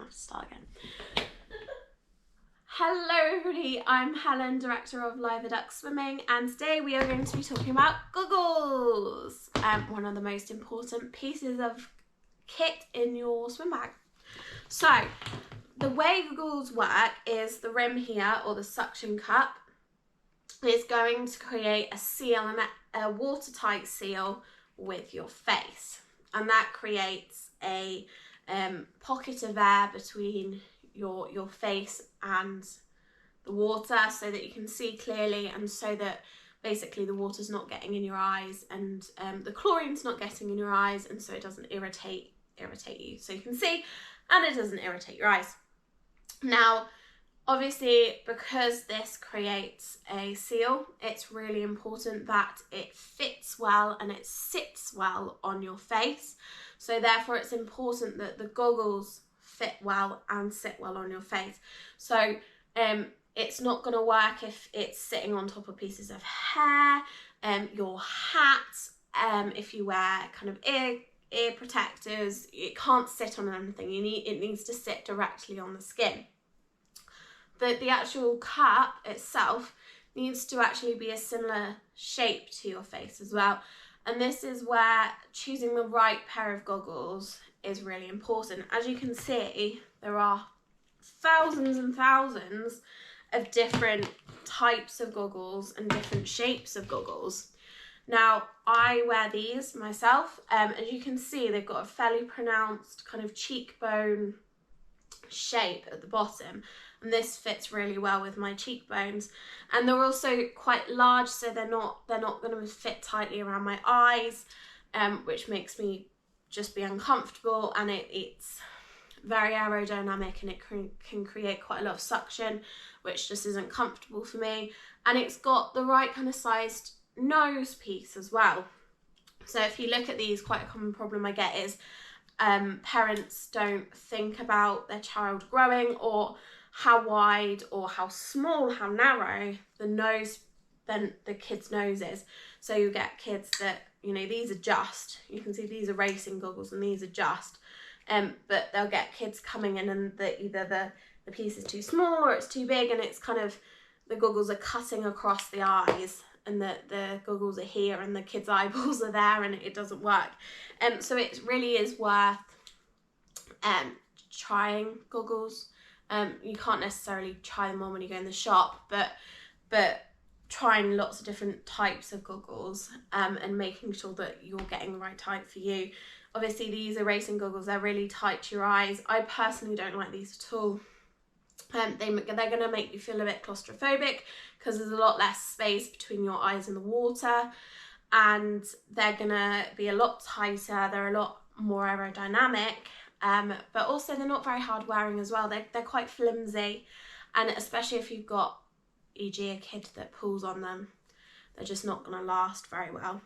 have to start again. Hello everybody, I'm Helen, Director of Live Duck Swimming, and today we are going to be talking about goggles, one of the most important pieces of kit in your swim bag. So, the way goggles work is the rim here, or the suction cup, is going to create a seal, and a watertight seal with your face, and that creates a pocket of air between your face and the water, so that you can see clearly, and so that basically the water's not getting in your eyes, and the chlorine's not getting in your eyes, and so it doesn't irritate you, so you can see and it doesn't irritate your eyes. Now obviously, because this creates a seal, it's really important that it fits well and it sits well on your face, so therefore it's important that the goggles fit well and sit well on your face. So it's not going to work if it's sitting on top of pieces of hair, your hat, if you wear kind of ear protectors, it can't sit on anything. It needs to sit directly on the skin. The actual cup itself needs to actually be a similar shape to your face as well, and this is where choosing the right pair of goggles is really important. As you can see, there are thousands and thousands of different types of goggles and different shapes of goggles. Now I wear these myself. As you can see, they've got a fairly pronounced kind of cheekbone shape at the bottom, and this fits really well with my cheekbones, and they're also quite large, so they're not going to fit tightly around my eyes, which makes me just be uncomfortable, and it's very aerodynamic, and it can create quite a lot of suction, which just isn't comfortable for me. And it's got the right kind of sized nose piece as well. So if you look at these, quite a common problem I get is parents don't think about their child growing, or how wide or how small, how narrow the kid's nose is. So you get kids that, you know, these adjust. You can see these are racing goggles and these adjust. But they'll get kids coming in and either the piece is too small or it's too big, and it's kind of, the goggles are cutting across the eyes, and the goggles are here and the kids' eyeballs are there, and it doesn't work. So it really is worth trying goggles. You can't necessarily try them on when you go in the shop, but trying lots of different types of goggles, and making sure that you're getting the right type for you. Obviously these are racing goggles, they're really tight to your eyes. I personally don't like these at all. They're going to make you feel a bit claustrophobic, because there's a lot less space between your eyes and the water, and they're going to be a lot tighter, they're a lot more aerodynamic, but also they're not very hard wearing as well. They're quite flimsy, and especially if you've got, e.g. a kid that pulls on them, they're just not going to last very well.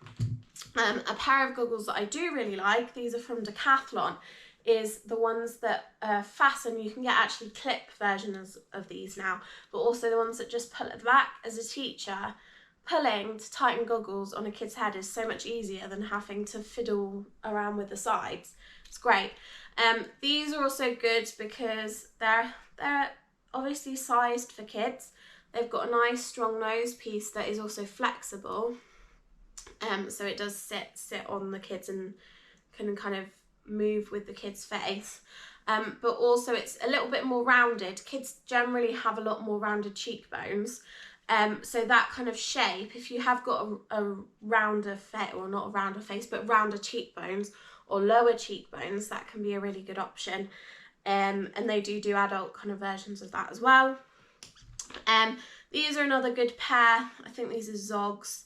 A pair of goggles that I do really like, these are from Decathlon, is the ones that fasten. You can get actually clip versions of these now, but also the ones that just pull at the back. As a teacher, pulling to tighten goggles on a kid's head is so much easier than having to fiddle around with the sides. It's great. These are also good because they're obviously sized for kids. They've got a nice strong nose piece that is also flexible, so it does sit on the kids and can kind of move with the kid's face, but also it's a little bit more rounded. Kids generally have a lot more rounded cheekbones, so that kind of shape, if you have got a rounder face, or not a rounder face, but rounder cheekbones or lower cheekbones, that can be a really good option, and they do adult kind of versions of that as well. These are another good pair. I think these are Zogs.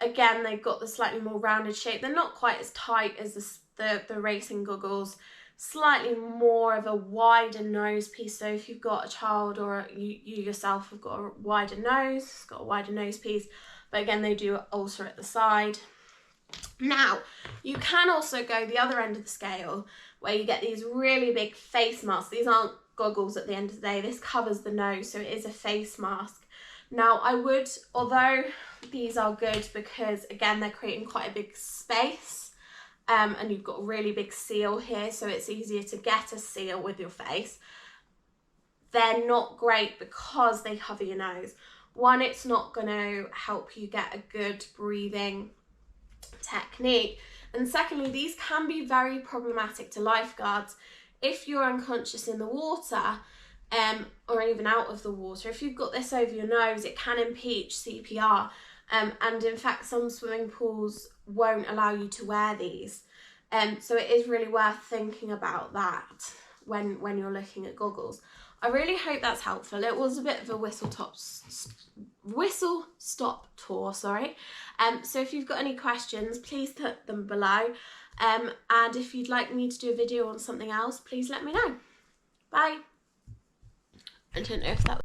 Again, they've got the slightly more rounded shape. They're not quite as tight as the racing goggles, slightly more of a wider nose piece. So if you've got a child, or you yourself have got a wider nose, it's got a wider nose piece, but again, they do alter at the side. Now, you can also go the other end of the scale, where you get these really big face masks. These aren't goggles at the end of the day, this covers the nose, so it is a face mask. Now I would, although these are good because again they're creating quite a big space, and you've got a really big seal here, so it's easier to get a seal with your face, they're not great because they cover your nose. One, it's not going to help you get a good breathing technique. And secondly, these can be very problematic to lifeguards. If you're unconscious in the water, or even out of the water, if you've got this over your nose, it can impeach CPR. And in fact, some swimming pools won't allow you to wear these. So it is really worth thinking about that when you're looking at goggles. I really hope that's helpful. It was a bit of a whistle stop tour, sorry. So if you've got any questions, please put them below. And if you'd like me to do a video on something else, please let me know. Bye. I don't know if that